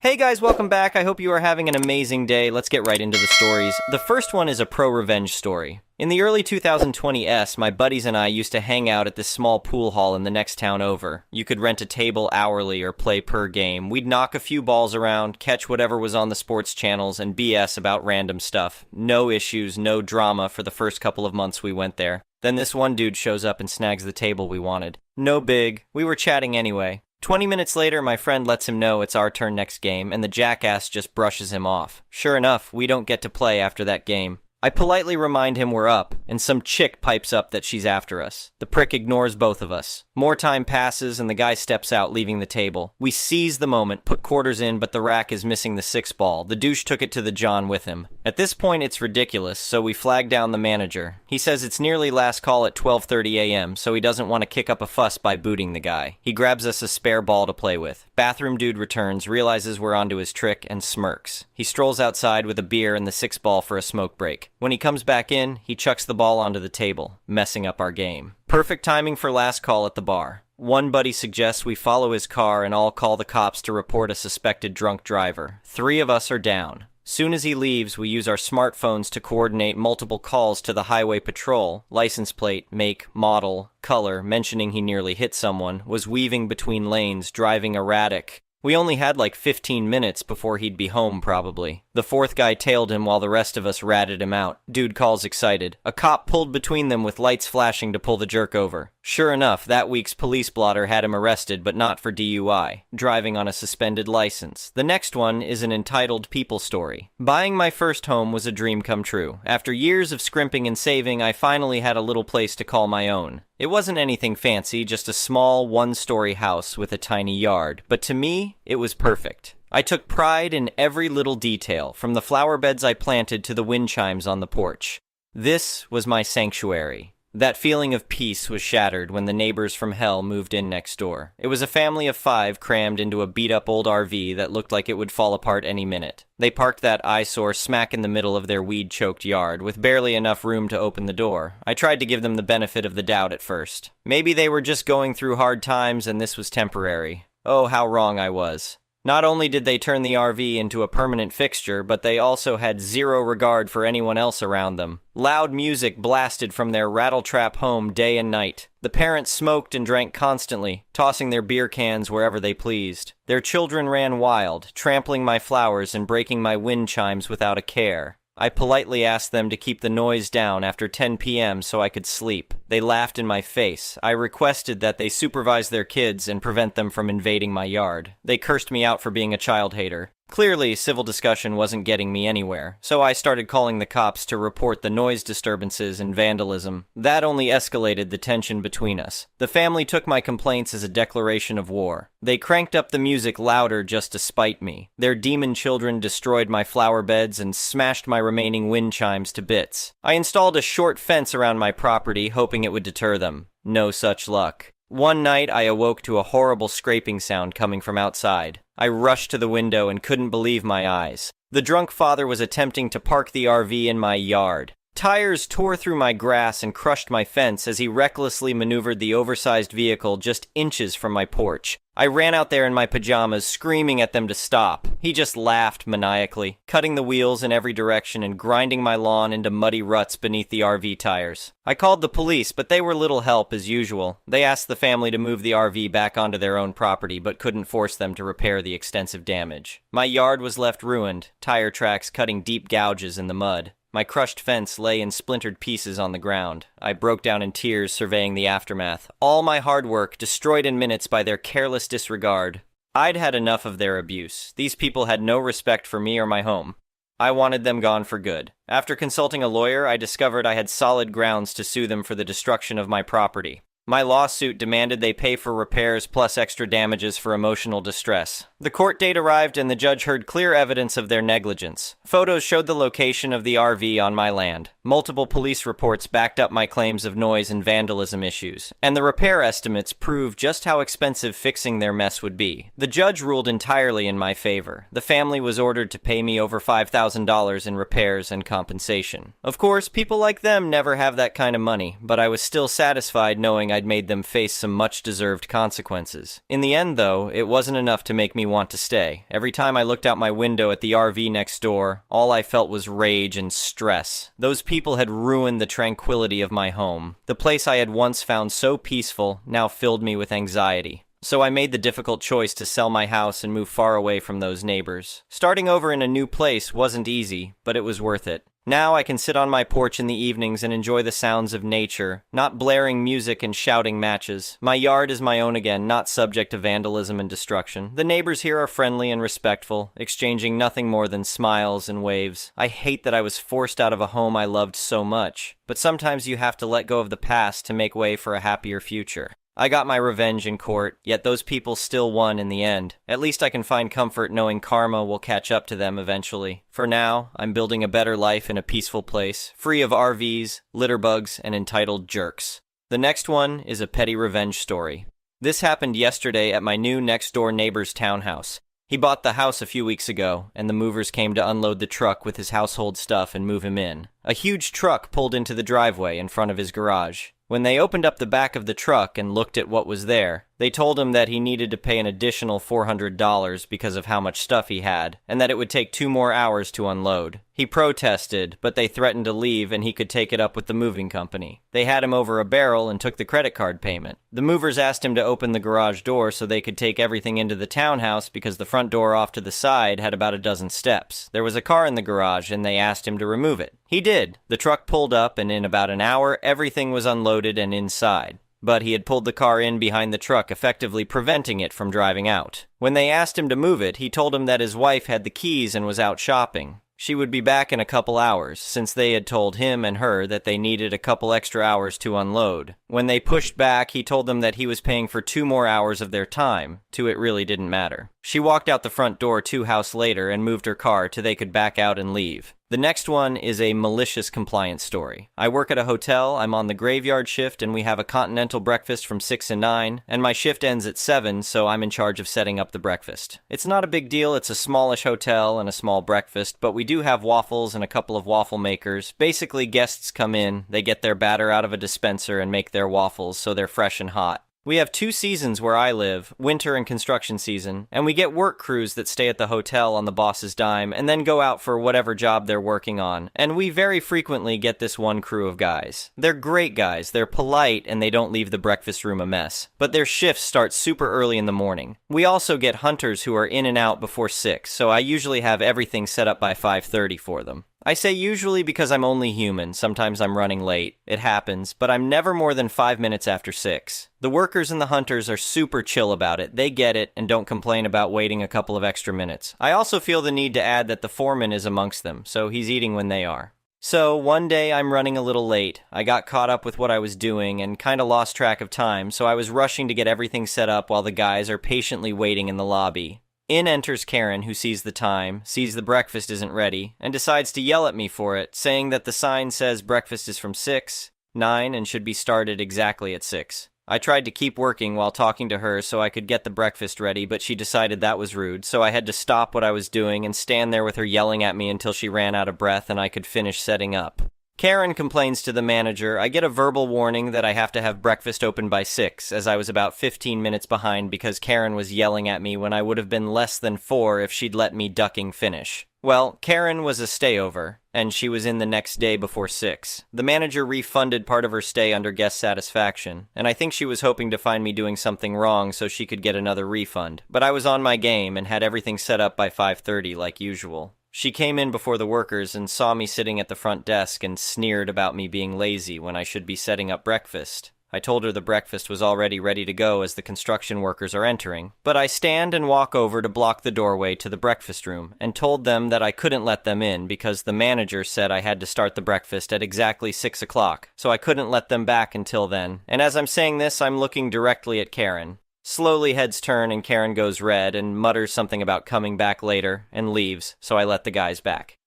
Hey guys, welcome back. I hope you are having an amazing day. Let's get right into the stories. The first one is a pro-revenge story. In the early 2020s, my buddies and I used to hang out at this small pool hall in the next town over. You could rent a table hourly or play per game. We'd knock a few balls around, catch whatever was on the sports channels, and BS about random stuff. No issues, no drama for the first couple of months we went there. Then this one dude shows up and snags the table we wanted. No big. We were chatting anyway. 20 minutes later, my friend lets him know it's our turn next game, and the jackass just brushes him off. Sure enough, we don't get to play after that game. I politely remind him we're up, and some chick pipes up that she's after us. The prick ignores both of us. More time passes, and the guy steps out, leaving the table. We seize the moment, put quarters in, but the rack is missing the 6-ball. The douche took it to the John with him. At this point, it's ridiculous, so we flag down the manager. He says it's nearly last call at 12:30 a.m., so he doesn't want to kick up a fuss by booting the guy. He grabs us a spare ball to play with. Bathroom dude returns, realizes we're onto his trick, and smirks. He strolls outside with a beer and the 6-ball for a smoke break. When he comes back in, he chucks the ball onto the table, messing up our game. Perfect timing for last call at the bar. One buddy suggests we follow his car and all call the cops to report a suspected drunk driver. 3 of us are down. Soon as he leaves, we use our smartphones to coordinate multiple calls to the highway patrol. License plate, make, model, color, mentioning he nearly hit someone, was weaving between lanes, driving erratic. We only had like 15 minutes before he'd be home, probably. The 4th guy tailed him while the rest of us ratted him out. Dude calls excited. A cop pulled between them with lights flashing to pull the jerk over. Sure enough, that week's police blotter had him arrested, but not for DUI, driving on a suspended license. The next one is an entitled people story. Buying my first home was a dream come true. After years of scrimping and saving, I finally had a little place to call my own. It wasn't anything fancy, just a small, one-story house with a tiny yard. But to me, it was perfect. I took pride in every little detail, from the flower beds I planted to the wind chimes on the porch. This was my sanctuary. That feeling of peace was shattered when the neighbors from hell moved in next door. It was a family of 5 crammed into a beat-up old RV that looked like it would fall apart any minute. They parked that eyesore smack in the middle of their weed-choked yard, with barely enough room to open the door. I tried to give them the benefit of the doubt at first. Maybe they were just going through hard times and this was temporary. Oh, how wrong I was. Not only did they turn the RV into a permanent fixture, but they also had zero regard for anyone else around them. Loud music blasted from their rattletrap home day and night. The parents smoked and drank constantly, tossing their beer cans wherever they pleased. Their children ran wild, trampling my flowers and breaking my wind chimes without a care. I politely asked them to keep the noise down after 10 p.m. so I could sleep. They laughed in my face. I requested that they supervise their kids and prevent them from invading my yard. They cursed me out for being a child hater. Clearly, civil discussion wasn't getting me anywhere, so I started calling the cops to report the noise disturbances and vandalism. That only escalated the tension between us. The family took my complaints as a declaration of war. They cranked up the music louder just to spite me. Their demon children destroyed my flower beds and smashed my remaining wind chimes to bits. I installed a short fence around my property, hoping it would deter them. No such luck. One night, I awoke to a horrible scraping sound coming from outside. I rushed to the window and couldn't believe my eyes. The drunk father was attempting to park the RV in my yard. Tires tore through my grass and crushed my fence as he recklessly maneuvered the oversized vehicle just inches from my porch. I ran out there in my pajamas, screaming at them to stop. He just laughed maniacally, cutting the wheels in every direction and grinding my lawn into muddy ruts beneath the RV tires. I called the police, but they were little help as usual. They asked the family to move the RV back onto their own property, but couldn't force them to repair the extensive damage. My yard was left ruined, tire tracks cutting deep gouges in the mud. My crushed fence lay in splintered pieces on the ground. I broke down in tears surveying the aftermath. All my hard work destroyed in minutes by their careless disregard. I'd had enough of their abuse. These people had no respect for me or my home. I wanted them gone for good. After consulting a lawyer, I discovered I had solid grounds to sue them for the destruction of my property. My lawsuit demanded they pay for repairs plus extra damages for emotional distress. The court date arrived and the judge heard clear evidence of their negligence. Photos showed the location of the RV on my land. Multiple police reports backed up my claims of noise and vandalism issues, and the repair estimates proved just how expensive fixing their mess would be. The judge ruled entirely in my favor. The family was ordered to pay me over $5,000 in repairs and compensation. Of course, people like them never have that kind of money, but I was still satisfied knowing I I'd made them face some much-deserved consequences. In the end, though, it wasn't enough to make me want to stay. Every time I looked out my window at the RV next door, all I felt was rage and stress. Those people had ruined the tranquility of my home. The place I had once found so peaceful now filled me with anxiety. So I made the difficult choice to sell my house and move far away from those neighbors. Starting over in a new place wasn't easy, but it was worth it. Now I can sit on my porch in the evenings and enjoy the sounds of nature, not blaring music and shouting matches. My yard is my own again, not subject to vandalism and destruction. The neighbors here are friendly and respectful, exchanging nothing more than smiles and waves. I hate that I was forced out of a home I loved so much, but sometimes you have to let go of the past to make way for a happier future. I got my revenge in court, yet those people still won in the end. At least I can find comfort knowing karma will catch up to them eventually. For now, I'm building a better life in a peaceful place, free of RVs, litterbugs, and entitled jerks. The next one is a petty revenge story. This happened yesterday at my new next-door neighbor's townhouse. He bought the house a few weeks ago, and the movers came to unload the truck with his household stuff and move him in. A huge truck pulled into the driveway in front of his garage. When they opened up the back of the truck and looked at what was there, they told him that he needed to pay an additional $400 because of how much stuff he had, and that it would take 2 more hours to unload. He protested, but they threatened to leave and he could take it up with the moving company. They had him over a barrel and took the credit card payment. The movers asked him to open the garage door so they could take everything into the townhouse because the front door off to the side had about a dozen steps. There was a car in the garage and they asked him to remove it. He did. The truck pulled up and in about an hour, everything was unloaded and inside. But he had pulled the car in behind the truck, effectively preventing it from driving out. When they asked him to move it, he told them that his wife had the keys and was out shopping. She would be back in a couple hours, since they had told him and her that they needed a couple extra hours to unload. When they pushed back, he told them that he was paying for 2 more hours of their time. To it really didn't matter. She walked out the front door 2 houses later and moved her car till they could back out and leave. The next one is a malicious compliance story. I work at a hotel, I'm on the graveyard shift, and we have a continental breakfast from 6 to 9, and my shift ends at 7, so I'm in charge of setting up the breakfast. It's not a big deal, it's a smallish hotel and a small breakfast, but we do have waffles and a couple of waffle makers. Basically, guests come in, they get their batter out of a dispenser and make their waffles so they're fresh and hot. We have 2 seasons where I live, winter and construction season, and we get work crews that stay at the hotel on the boss's dime and then go out for whatever job they're working on, and we very frequently get this one crew of guys. They're great guys, they're polite, and they don't leave the breakfast room a mess, but their shifts start super early in the morning. We also get hunters who are in and out before 6, so I usually have everything set up by 5:30 for them. I say usually because I'm only human, sometimes I'm running late, it happens, but I'm never more than 5 minutes after 6. The workers and the hunters are super chill about it, they get it, and don't complain about waiting a couple of extra minutes. I also feel the need to add that the foreman is amongst them, so he's eating when they are. So, one day I'm running a little late. I got caught up with what I was doing and kinda lost track of time, so I was rushing to get everything set up while the guys are patiently waiting in the lobby. In enters Karen, who sees the time, sees the breakfast isn't ready, and decides to yell at me for it, saying that the sign says breakfast is from 6, 9, and should be started exactly at 6. I tried to keep working while talking to her so I could get the breakfast ready, but she decided that was rude, so I had to stop what I was doing and stand there with her yelling at me until she ran out of breath and I could finish setting up. Karen complains to the manager. I get a verbal warning that I have to have breakfast open by 6, as I was about 15 minutes behind because Karen was yelling at me when I would have been less than 4 if she'd let me ducking finish. Well, Karen was a stayover, and she was in the next day before 6. The manager refunded part of her stay under guest satisfaction, and I think she was hoping to find me doing something wrong so she could get another refund, but I was on my game and had everything set up by 5:30 like usual. She came in before the workers and saw me sitting at the front desk and sneered about me being lazy when I should be setting up breakfast. I told her the breakfast was already ready to go as the construction workers are entering, but I stand and walk over to block the doorway to the breakfast room and told them that I couldn't let them in because the manager said I had to start the breakfast at exactly 6 o'clock, so I couldn't let them back until then. And as I'm saying this, I'm looking directly at Karen. Slowly heads turn and Karen goes red and mutters something about coming back later and leaves, so I let the guys back.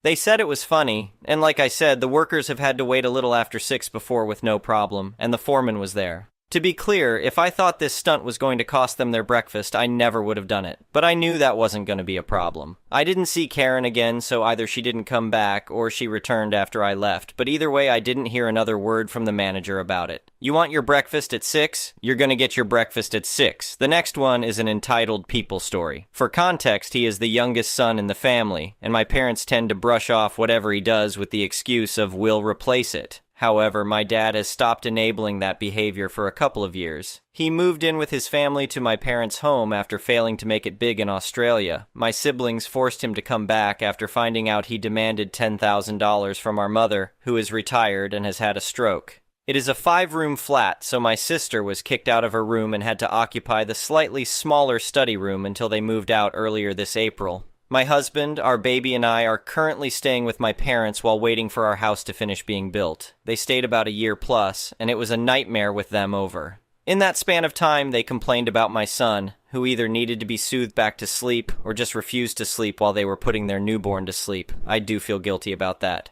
They said it was funny, and like I said, the workers have had to wait a little after 6 before with no problem, and the foreman was there. To be clear, if I thought this stunt was going to cost them their breakfast, I never would have done it. But I knew that wasn't going to be a problem. I didn't see Karen again, so either she didn't come back or she returned after I left. But either way, I didn't hear another word from the manager about it. You want your breakfast at 6? You're going to get your breakfast at 6. The next one is an entitled people story. For context, he is the youngest son in the family, and my parents tend to brush off whatever he does with the excuse of "we'll replace it." However, my dad has stopped enabling that behavior for a couple of years. He moved in with his family to my parents' home after failing to make it big in Australia. My siblings forced him to come back after finding out he demanded $10,000 from our mother, who is retired and has had a stroke. It is a 5-room flat, so my sister was kicked out of her room and had to occupy the slightly smaller study room until they moved out earlier this April. My husband, our baby, and I are currently staying with my parents while waiting for our house to finish being built. They stayed about a year plus, and it was a nightmare with them over. In that span of time, they complained about my son, who either needed to be soothed back to sleep or just refused to sleep while they were putting their newborn to sleep. I do feel guilty about that.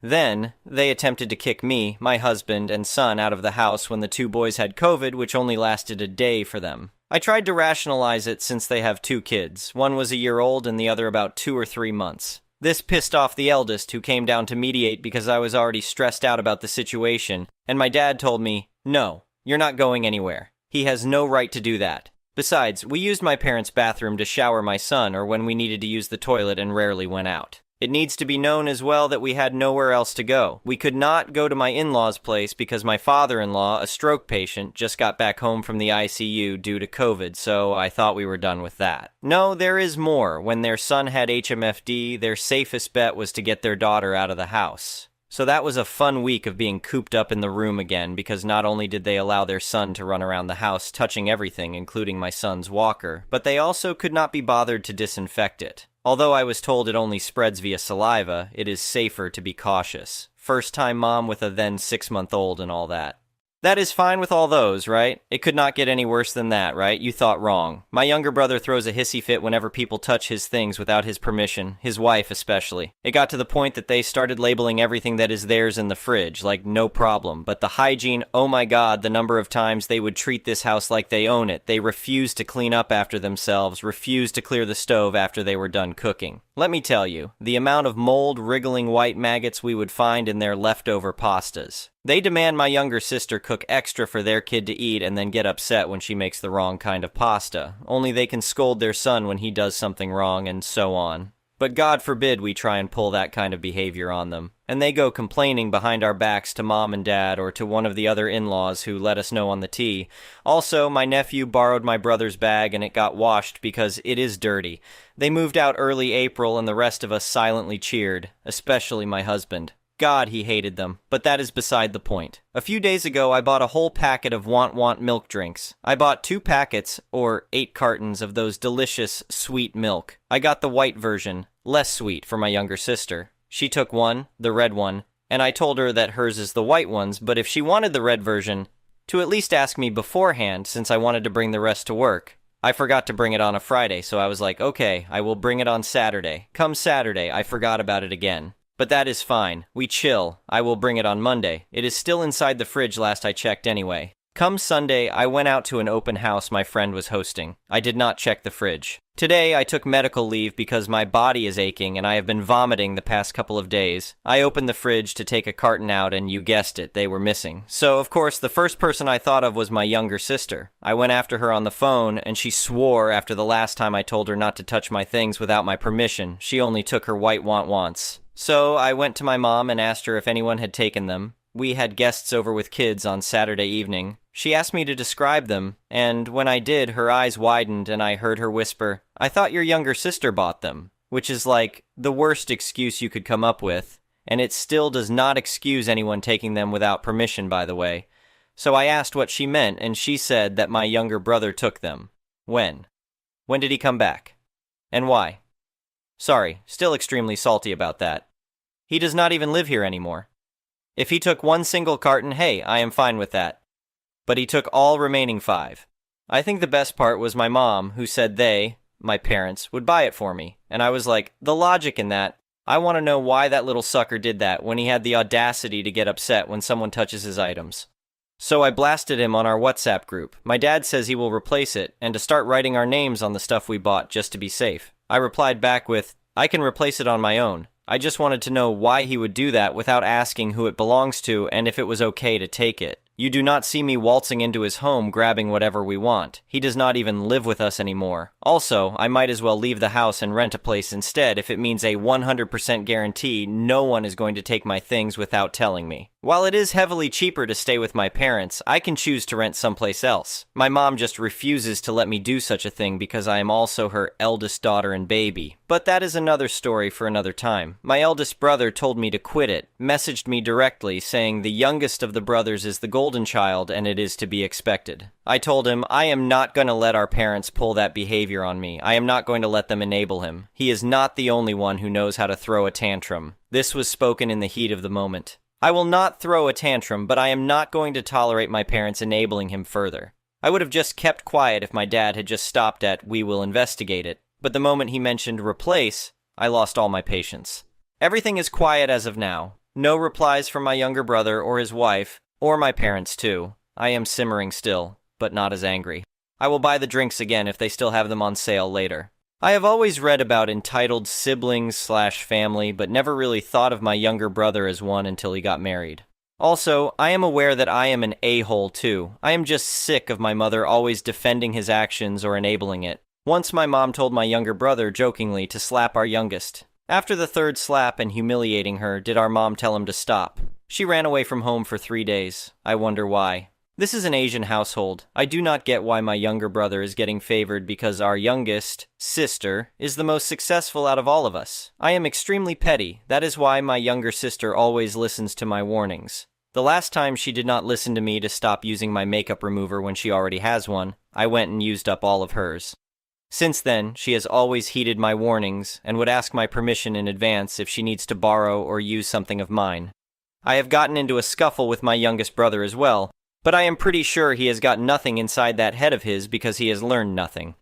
Then, they attempted to kick me, my husband, and son out of the house when the 2 boys had COVID, which only lasted a day for them. I tried to rationalize it since they have 2 kids. One was a year old and the other about 2 or 3 months. This pissed off the eldest, who came down to mediate because I was already stressed out about the situation, and my dad told me, "No, you're not going anywhere. He has no right to do that." Besides, we used my parents' bathroom to shower my son or when we needed to use the toilet and rarely went out. It needs to be known as well that we had nowhere else to go. We could not go to my in-laws' place because my father-in-law, a stroke patient, just got back home from the ICU due to COVID, so I thought we were done with that. No, there is more. When their son had HMFD, their safest bet was to get their daughter out of the house. So that was a fun week of being cooped up in the room again, because not only did they allow their son to run around the house touching everything, including my son's walker, but they also could not be bothered to disinfect it. Although I was told it only spreads via saliva, it is safer to be cautious. First-time mom with a then 6-month-old and all that. That is fine with all those, right? It could not get any worse than that, right? You thought wrong. My younger brother throws a hissy fit whenever people touch his things without his permission, his wife especially. It got to the point that they started labeling everything that is theirs in the fridge, like no problem. But the hygiene, oh my god, the number of times they would treat this house like they own it. They refused to clean up after themselves, refused to clear the stove after they were done cooking. Let me tell you, the amount of mold, wriggling white maggots we would find in their leftover pastas. They demand my younger sister cook extra for their kid to eat and then get upset when she makes the wrong kind of pasta. Only they can scold their son when he does something wrong, and so on. But God forbid we try and pull that kind of behavior on them. And they go complaining behind our backs to mom and dad or to one of the other in-laws who let us know on the tea. Also, my nephew borrowed my brother's bag and it got washed because it is dirty. They moved out early April and the rest of us silently cheered, especially my husband. God, he hated them, but that is beside the point. A few days ago, I bought a whole packet of Want milk drinks. I bought 2 packets, or 8 cartons, of those delicious, sweet milk. I got the white version, less sweet, for my younger sister. She took one, the red one, and I told her that hers is the white ones, but if she wanted the red version, to at least ask me beforehand, since I wanted to bring the rest to work. I forgot to bring it on a Friday, so I was like, okay, I will bring it on Saturday. Come Saturday, I forgot about it again. But that is fine. We chill. I will bring it on Monday. It is still inside the fridge last I checked anyway. Come Sunday, I went out to an open house my friend was hosting. I did not check the fridge. Today, I took medical leave because my body is aching and I have been vomiting the past couple of days. I opened the fridge to take a carton out and you guessed it, they were missing. So, of course, the first person I thought of was my younger sister. I went after her on the phone and she swore after the last time I told her not to touch my things without my permission. She only took her white wants. So I went to my mom and asked her if anyone had taken them. We had guests over with kids on Saturday evening. She asked me to describe them, and when I did, her eyes widened and I heard her whisper, "I thought your younger sister bought them," which is like the worst excuse you could come up with, and it still does not excuse anyone taking them without permission, by the way. So I asked what she meant, and she said that my younger brother took them. When? When did he come back? And why? Sorry, still extremely salty about that. He does not even live here anymore. If he took one single carton, hey, I am fine with that. But he took all remaining 5. I think the best part was my mom, who said they, my parents, would buy it for me. And I was like, the logic in that, I want to know why that little sucker did that when he had the audacity to get upset when someone touches his items. So I blasted him on our WhatsApp group. My dad says he will replace it, and to start writing our names on the stuff we bought just to be safe. I replied back with, I can replace it on my own. I just wanted to know why he would do that without asking who it belongs to and if it was okay to take it. You do not see me waltzing into his home grabbing whatever we want. He does not even live with us anymore. Also, I might as well leave the house and rent a place instead if it means a 100% guarantee no one is going to take my things without telling me. While it is heavily cheaper to stay with my parents, I can choose to rent someplace else. My mom just refuses to let me do such a thing because I am also her eldest daughter and baby. But that is another story for another time. My eldest brother told me to quit it, messaged me directly saying the youngest of the brothers is the golden child and it is to be expected. I told him, I am not going to let our parents pull that behavior on me. I am not going to let them enable him. He is not the only one who knows how to throw a tantrum. This was spoken in the heat of the moment. I will not throw a tantrum, but I am not going to tolerate my parents enabling him further. I would have just kept quiet if my dad had just stopped at, we will investigate it. But the moment he mentioned replace, I lost all my patience. Everything is quiet as of now. No replies from my younger brother or his wife, or my parents too. I am simmering still, but not as angry. I will buy the drinks again if they still have them on sale later. I have always read about entitled siblings/family, but never really thought of my younger brother as one until he got married. Also, I am aware that I am an a-hole too. I am just sick of my mother always defending his actions or enabling it. Once my mom told my younger brother jokingly to slap our youngest. After the third slap and humiliating her, did our mom tell him to stop. She ran away from home for 3 days. I wonder why. This is an Asian household. I do not get why my younger brother is getting favored because our youngest, sister, is the most successful out of all of us. I am extremely petty. That is why my younger sister always listens to my warnings. The last time she did not listen to me to stop using my makeup remover when she already has one, I went and used up all of hers. Since then, she has always heeded my warnings and would ask my permission in advance if she needs to borrow or use something of mine. I have gotten into a scuffle with my youngest brother as well, but I am pretty sure he has got nothing inside that head of his because he has learned nothing.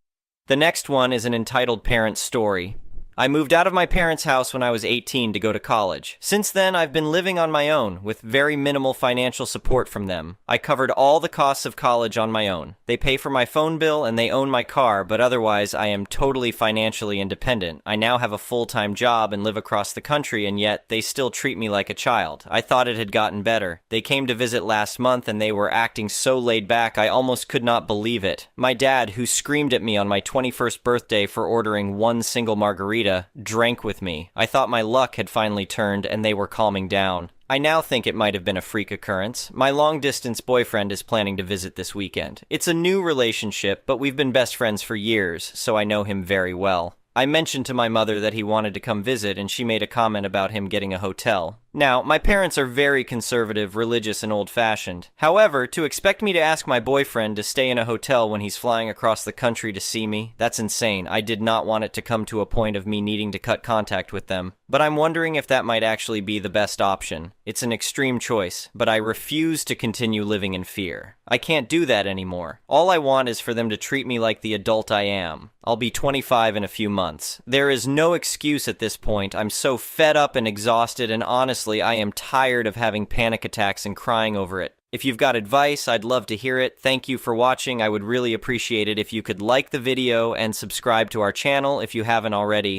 The next one is an entitled parent story. I moved out of my parents' house when I was 18 to go to college. Since then, I've been living on my own, with very minimal financial support from them. I covered all the costs of college on my own. They pay for my phone bill and they own my car, but otherwise I am totally financially independent. I now have a full-time job and live across the country, and yet they still treat me like a child. I thought it had gotten better. They came to visit last month and they were acting so laid back I almost could not believe it. My dad, who screamed at me on my 21st birthday for ordering one single margarita, drank with me. I thought my luck had finally turned and they were calming down. I now think it might have been a freak occurrence. My long-distance boyfriend is planning to visit this weekend. It's a new relationship, but we've been best friends for years, so I know him very well. I mentioned to my mother that he wanted to come visit, and she made a comment about him getting a hotel. Now, my parents are very conservative, religious, and old-fashioned. However, to expect me to ask my boyfriend to stay in a hotel when he's flying across the country to see me, that's insane. I did not want it to come to a point of me needing to cut contact with them. But I'm wondering if that might actually be the best option. It's an extreme choice, but I refuse to continue living in fear. I can't do that anymore. All I want is for them to treat me like the adult I am. I'll be 25 in a few months. There is no excuse at this point. I'm so fed up and exhausted, and honestly, I am tired of having panic attacks and crying over it. If you've got advice, I'd love to hear it. Thank you for watching. I would really appreciate it if you could like the video and subscribe to our channel if you haven't already.